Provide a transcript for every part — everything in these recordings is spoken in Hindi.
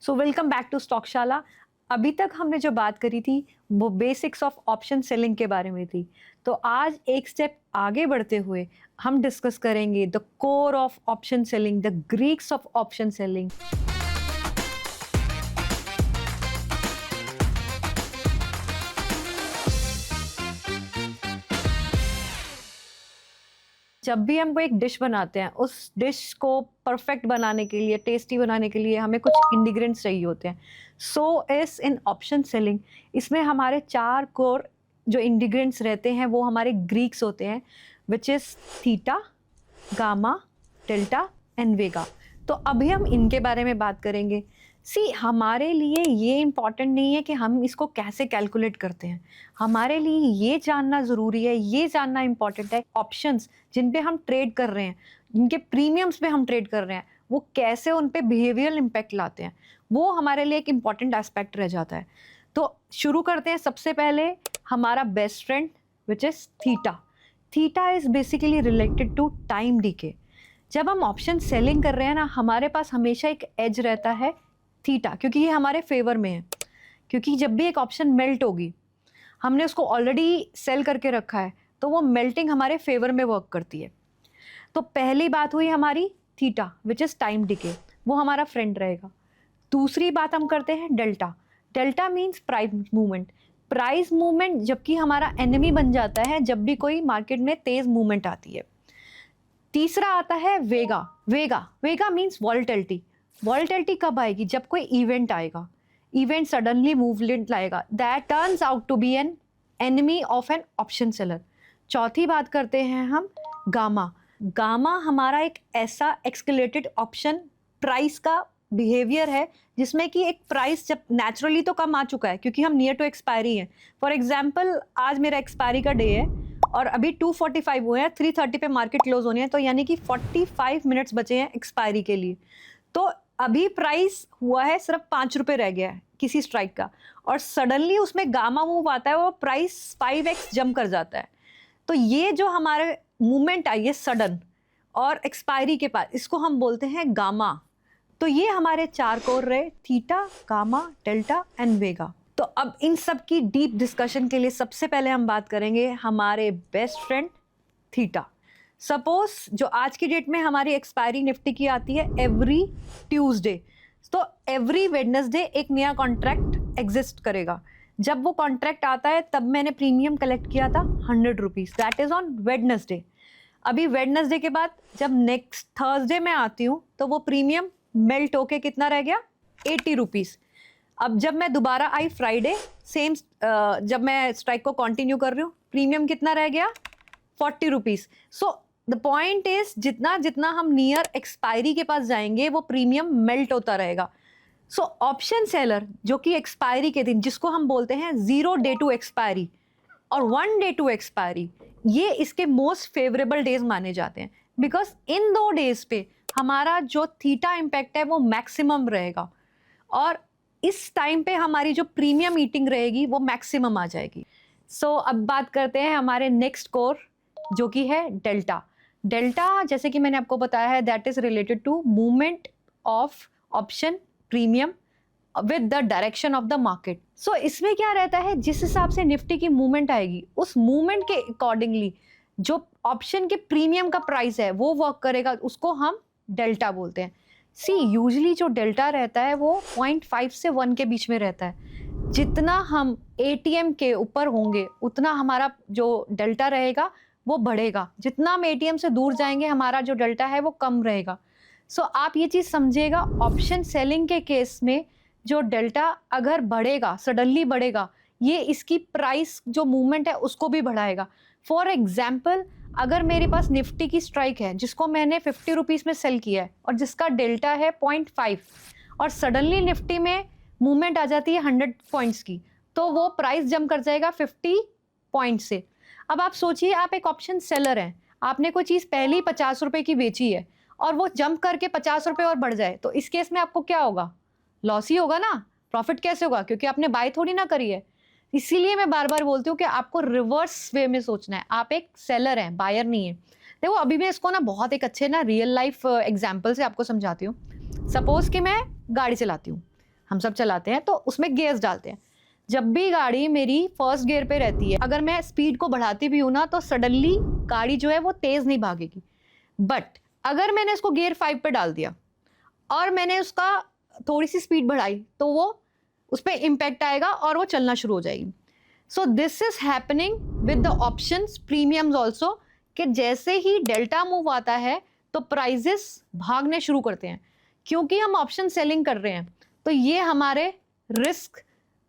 So welcome back to Stockshala. अभी तक हमने जो बात करी थी वो बेसिक्स ऑफ ऑप्शन सेलिंग के बारे में थी। तो आज एक स्टेप आगे बढ़ते हुए हम डिस्कस करेंगे the core of option selling, the Greeks of option selling. जब भी हम कोई एक डिश बनाते हैं, उस डिश को परफेक्ट बनाने के लिए, टेस्टी बनाने के लिए हमें कुछ इंग्रेडिएंट्स चाहिए होते हैं। सो इस इन ऑप्शन सेलिंग इसमें हमारे 4 कोर जो इंग्रेडिएंट्स रहते हैं वो हमारे ग्रीक्स होते हैं, which is theta, gamma, delta and vega. तो अभी हम इनके बारे में बात करेंगे। सी, हमारे लिए ये इम्पॉर्टेंट नहीं है कि हम इसको कैसे कैलकुलेट करते हैं। हमारे लिए ये जानना ज़रूरी है, ये जानना इम्पॉर्टेंट है ऑप्शंस जिन पे हम ट्रेड कर रहे हैं, जिनके प्रीमियम्स पे हम ट्रेड कर रहे हैं, वो कैसे उन पे बिहेवियरल इम्पैक्ट लाते हैं, वो हमारे लिए एक इम्पॉर्टेंट एस्पेक्ट रह जाता है। तो शुरू करते हैं। सबसे पहले हमारा best friend which is theta. Theta is basically related to time decay. जब हम ऑप्शन सेलिंग कर रहे हैं ना, हमारे पास हमेशा एक एज रहता है थीटा, क्योंकि ये हमारे फेवर में है। क्योंकि जब भी एक ऑप्शन मेल्ट होगी, हमने उसको ऑलरेडी सेल करके रखा है, तो वो मेल्टिंग हमारे फेवर में वर्क करती है। तो पहली बात हुई हमारी theta which is time decay, वो हमारा फ्रेंड रहेगा। दूसरी बात हम करते हैं delta. Delta means price movement. Price movement जबकि हमारा एनिमी बन जाता है जब भी कोई मार्केट में तेज मूवमेंट आती है। तीसरा आता है vega. Vega vega means volatility. Volatility कब आएगी? जब कोई इवेंट आएगा, इवेंट सडनली मूवमेंट लाएगा, that turns out to be an enemy of an option seller. चौथी बात करते हैं हम गामा। गामा हमारा एक ऐसा एक्सकेलेटेड ऑप्शन प्राइस का बिहेवियर है जिसमें कि एक प्राइस जब नेचुरली तो कम आ चुका है क्योंकि हम नियर टू एक्सपायरी हैं। फॉर एग्जांपल, आज मेरा एक्सपायरी का डे है और अभी 2:45 हुए हैं, 3:30 पे मार्केट क्लोज होनी है, तो यानी कि 45 मिनट्स बचे हैं एक्सपायरी के लिए। तो अभी प्राइस हुआ है सिर्फ 5 रुपये रह गया है किसी स्ट्राइक का, और सडनली उसमें गामा मूव आता है, वो प्राइस 5x जंप कर जाता है। तो ये जो हमारे मूवमेंट आई है सडन और एक्सपायरी के पास, इसको हम बोलते हैं गामा। तो ये हमारे 4 कोर रहे, theta, gamma, delta and vega. तो अब इन सब की डीप डिस्कशन के लिए सबसे पहले हम बात करेंगे हमारे बेस्ट फ्रेंड थीटा। सपोज जो आज की डेट में हमारी एक्सपायरी निफ्टी की आती है एवरी ट्यूसडे, तो एवरी वेडनेसडे एक नया कॉन्ट्रैक्ट एग्जिस्ट करेगा। जब वो कॉन्ट्रैक्ट आता है तब मैंने प्रीमियम कलेक्ट किया था 100 rupees, that is on Wednesday. अभी वेडनेसडे के बाद जब नेक्स्ट थर्सडे में आती हूँ तो वो प्रीमियम मेल्ट होके कितना रह गया? 80 रुपीज़। अब जब मैं दोबारा आई फ्राइडे, सेम जब मैं स्ट्राइक को कंटिन्यू कर रही हूँ, प्रीमियम कितना रह गया? 40 rupees. So the point is जितना जितना हम नियर एक्सपायरी के पास जाएंगे वो प्रीमियम मेल्ट होता रहेगा। सो ऑप्शन सेलर जो कि एक्सपायरी के दिन, जिसको हम बोलते हैं 0 डे टू एक्सपायरी और 1 डे टू एक्सपायरी, ये इसके मोस्ट फेवरेबल डेज माने जाते हैं बिकॉज इन 2 डेज पे हमारा जो थीटा इम्पैक्ट है वो मैक्सिमम रहेगा और इस टाइम पे हमारी जो प्रीमियम मीटिंग रहेगी वो मैक्सिमम आ जाएगी। सो अब बात करते हैं हमारे नेक्स्ट कोर जो कि है डेल्टा। डेल्टा, जैसे कि मैंने आपको बताया है, that is related to movement of option premium with the direction of the market. So इसमें क्या रहता है, जिस हिसाब से निफ्टी की मूवमेंट आएगी उस मूवमेंट के अकॉर्डिंगली जो ऑप्शन के प्रीमियम का प्राइस है वो वर्क करेगा, उसको हम डेल्टा बोलते हैं। सी, यूजली जो डेल्टा रहता है वो 0.5 से 1 के बीच में रहता है। जितना हम एटीएम के ऊपर होंगे उतना हमारा जो डेल्टा रहेगा वो बढ़ेगा, जितना हम एटीएम से दूर जाएंगे हमारा जो डेल्टा है वो कम रहेगा। सो आप ये चीज़ समझिएगा, ऑप्शन सेलिंग के केस में जो डेल्टा अगर बढ़ेगा, सडनली बढ़ेगा, ये इसकी प्राइस जो मूवमेंट है उसको भी बढ़ाएगा। फॉर एग्जाम्पल, अगर मेरे पास निफ्टी की स्ट्राइक है जिसको मैंने 50 रुपीज़ में सेल किया है और जिसका डेल्टा है 0.5 और सडनली निफ्टी में मूवमेंट आ जाती है 100 पॉइंट्स की, तो वो प्राइस जंप कर जाएगा 50 पॉइंट से। अब आप सोचिए, आप एक ऑप्शन सेलर हैं, आपने कोई चीज़ पहले ही 50 रुपये की बेची है और वो जंप करके 50 रुपये और बढ़ जाए, तो इस केस में आपको क्या होगा? लॉस ही होगा ना, प्रॉफिट कैसे होगा? क्योंकि आपने बाय थोड़ी ना करी है। इसीलिए मैं बार बार बोलती हूँ कि आपको रिवर्स वे में सोचना है, आप एक सेलर हैं, बायर नहीं है। देखो, अभी मैं इसको ना बहुत एक अच्छे ना रियल लाइफ एग्जाम्पल से आपको समझाती हूँ। सपोज कि मैं गाड़ी चलाती हूँ हम सब चलाते हैं तो उसमें गियर्स डालते हैं। जब भी गाड़ी मेरी फर्स्ट गियर पे रहती है, अगर मैं स्पीड को बढ़ाती भी हूँ ना तो सडनली गाड़ी जो है वो तेज नहीं भागेगी। बट अगर मैंने इसको गियर 5 पे डाल दिया और मैंने उसका थोड़ी सी स्पीड बढ़ाई तो वो उस पर इम्पैक्ट आएगा और वो चलना शुरू हो जाएगी। So this is happening with the options premiums also, कि जैसे ही डेल्टा मूव आता है तो प्राइजेस भागने शुरू करते हैं, क्योंकि हम ऑप्शन सेलिंग कर रहे हैं। तो ये हमारे रिस्क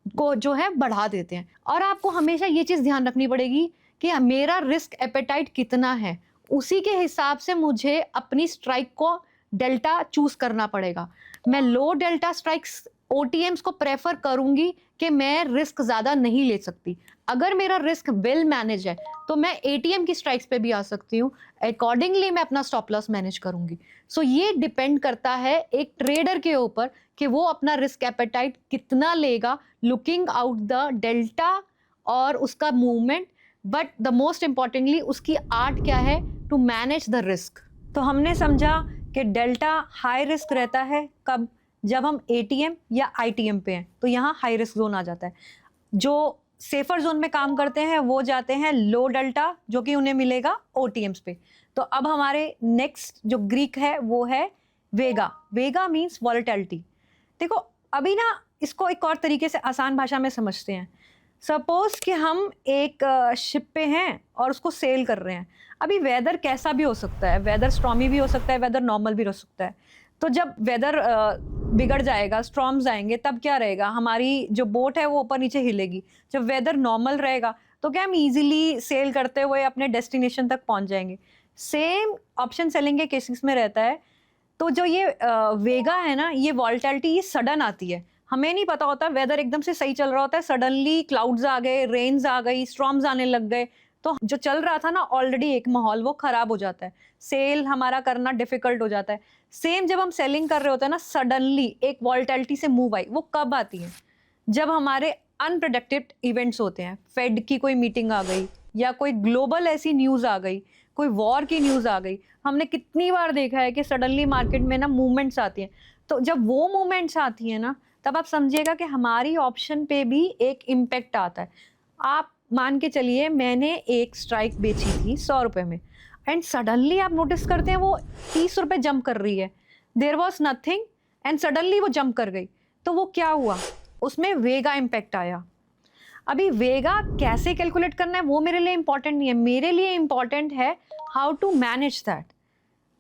को जो है बढ़ा देते हैं। और आपको हमेशा ये चीज़ ध्यान रखनी पड़ेगी कि मेरा रिस्क एपेटाइट कितना है, उसी के हिसाब से मुझे अपनी स्ट्राइक को डेल्टा चूज करना पड़ेगा। मैं लो डेल्टा स्ट्राइक्स ओटीएम्स को प्रेफर करूंगी कि मैं रिस्क ज़्यादा नहीं ले सकती। अगर मेरा रिस्क वेल मैनेज है तो मैं एटीएम की स्ट्राइक्स पे भी आ सकती हूँ, अकॉर्डिंगली मैं अपना स्टॉप लॉस मैनेज करूंगी। सो ये डिपेंड करता है एक ट्रेडर के ऊपर कि वो अपना रिस्क एपेटाइट कितना लेगा, लुकिंग आउट द डेल्टा और उसका movement, but the most importantly उसकी आर्ट क्या है टू मैनेज द रिस्क। तो हमने समझा कि डेल्टा हाई रिस्क रहता है कब, जब हम एटीएम या आईटीएम पे हैं तो यहाँ हाई रिस्क जोन आ जाता है। जो सेफर जोन में काम करते हैं वो जाते हैं लो डेल्टा, जो कि उन्हें मिलेगा ओटीएम्स पे। तो अब हमारे नेक्स्ट जो ग्रीक है वो है वेगा। Vega means volatility. देखो अभी ना इसको एक और तरीके से आसान भाषा में समझते हैं। सपोज कि हम एक शिप पे हैं और उसको सेल कर रहे हैं। अभी वेदर कैसा भी हो सकता है, वेदर स्ट्रॉमी भी हो सकता है, वेदर नॉर्मल भी हो सकता है। तो जब वेदर बिगड़ जाएगा, स्ट्रॉम्स आएंगे, तब क्या रहेगा, हमारी जो बोट है वो ऊपर नीचे हिलेगी। जब वेदर नॉर्मल रहेगा तो क्या हम इजीली सेल करते हुए अपने डेस्टिनेशन तक पहुंच जाएंगे। सेम ऑप्शन सेलिंग के केसेस में रहता है। तो जो ये वेगा है ना, ये वॉलेटिलिटी ये सडन आती है, हमें नहीं पता होता, वेदर एकदम से सही चल रहा होता है, सडनली क्लाउड्स आ गए, रेन्स आ गई, स्टॉर्म्स आने लग गए, तो जो चल रहा था ना ऑलरेडी एक माहौल, वो खराब हो जाता है, सेल हमारा करना डिफिकल्ट हो जाता है। सेम जब हम सेलिंग कर रहे होते हैं ना, सडनली एक वॉलेटिलिटी से मूव आई, वो कब आती है, जब हमारे अनप्रेडिक्टेड इवेंट्स होते हैं। फेड की कोई मीटिंग आ गई, या कोई ग्लोबल ऐसी न्यूज़ आ गई, कोई वॉर की न्यूज़ आ गई। हमने कितनी बार देखा है कि सडनली मार्केट में ना मूवमेंट्स आती हैं। तो जब वो मूवमेंट्स आती हैं ना, तब आप समझिएगा कि हमारी ऑप्शन पे भी एक इम्पैक्ट आता है। आप मान के चलिए मैंने एक स्ट्राइक बेची थी 100 रुपये में, एंड सडनली आप नोटिस करते हैं वो 30 रुपये जंप कर रही है। There was nothing and suddenly वो जंप कर गई। तो वो क्या हुआ, उसमें वेगा इम्पैक्ट आया। अभी वेगा कैसे कैलकुलेट करना है वो मेरे लिए इंपॉर्टेंट नहीं है, मेरे लिए इंपॉर्टेंट है हाउ टू मैनेज दैट।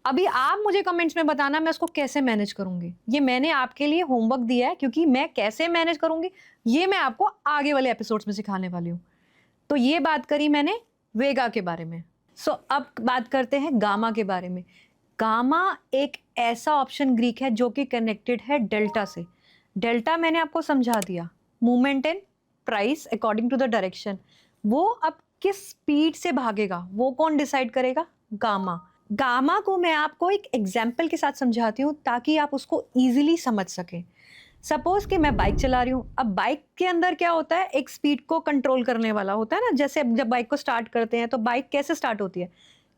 अभी आप मुझे कमेंट्स में बताना मैं उसको कैसे मैनेज करूंगी। ये मैंने आपके लिए होमवर्क दिया है, क्योंकि मैं कैसे मैनेज करूंगी ये मैं आपको आगे वाले एपिसोड्स में सिखाने वाली हूँ। तो ये बात करी मैंने वेगा के बारे में। सो अब बात करते हैं गामा के बारे में। गामा एक ऐसा ऑप्शन ग्रीक है जो कि कनेक्टेड है डेल्टा से। डेल्टा मैंने आपको समझा दिया, movement in price according to the direction. वो अब किस स्पीड से भागेगा वो कौन डिसाइड करेगा, गामा। गामा को मैं आपको एक एग्जाम्पल के साथ समझाती हूँ ताकि आप उसको ईजिली समझ सकें। सपोज कि मैं बाइक चला रही हूँ। अब बाइक के अंदर क्या होता है, एक स्पीड को कंट्रोल करने वाला होता है ना। जैसे अब जब बाइक को स्टार्ट करते हैं तो बाइक कैसे स्टार्ट होती है,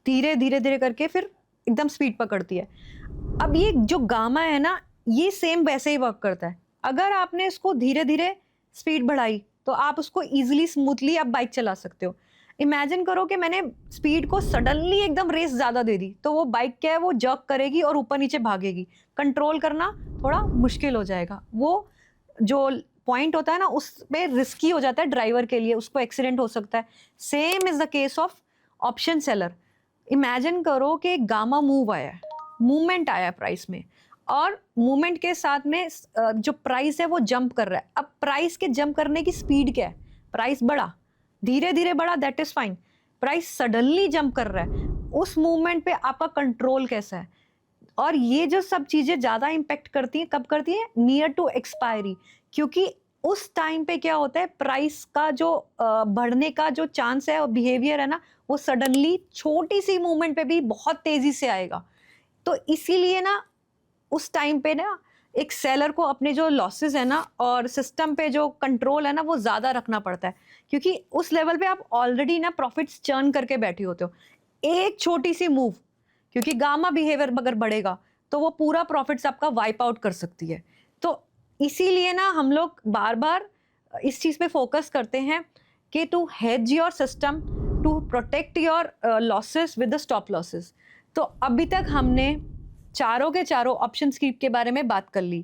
धीरे धीरे धीरे करके फिर एकदम स्पीड पकड़ती है। अब ये जो गामा है ना, ये सेम वैसे ही वर्क करता है। अगर आपने इसको धीरे धीरे स्पीड बढ़ाई तो आप उसको ईजिली स्मूथली आप बाइक चला सकते हो। इमेजिन करो कि मैंने स्पीड को सडनली एकदम रेस ज़्यादा दे दी, तो वो बाइक क्या है, वो जर्क करेगी और ऊपर नीचे भागेगी। कंट्रोल करना थोड़ा मुश्किल हो जाएगा। वो जो पॉइंट होता है ना, उस पे रिस्की हो जाता है ड्राइवर के लिए, उसको एक्सीडेंट हो सकता है। Same is the case of option seller. Imagine करो कि गामा मूव आया है, मूवमेंट आया प्राइस में, और मूवमेंट के साथ में जो प्राइस है वो जंप कर रहा है। अब प्राइस के जंप करने की स्पीड क्या है, प्राइस बढ़ा, धीरे धीरे बढ़ा, that is fine. Price suddenly jump कर रहा है, उस मूवमेंट पे आपका कंट्रोल कैसा है। और ये जो सब चीजें ज्यादा इंपैक्ट करती हैं, कब करती है, नियर टू एक्सपायरी। क्योंकि उस टाइम पे क्या होता है, प्राइस का जो बढ़ने का जो चांस है और बिहेवियर है ना, वो सडनली छोटी सी मूवमेंट पे भी बहुत तेजी से आएगा। तो इसीलिए ना उस टाइम पे ना एक सेलर को अपने जो लॉसेस है ना और सिस्टम पे जो कंट्रोल है ना, वो ज़्यादा रखना पड़ता है। क्योंकि उस लेवल पे आप ऑलरेडी ना प्रॉफिट्स चर्न करके बैठे होते हो। एक छोटी सी मूव, क्योंकि गामा बिहेवियर अगर बढ़ेगा तो वो पूरा प्रॉफिट्स आपका वाइप आउट कर सकती है। तो इसीलिए ना हम लोग बार-बार इस चीज़ पे फ़ोकस करते हैं कि to hedge your system, to protect your losses with the stop losses. तो अभी तक हमने चारों के चारों ऑप्शन स्कीप के बारे में बात कर ली।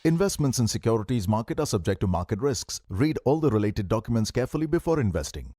Investments in securities market are subject to market risks. Read all the related documents carefully before investing.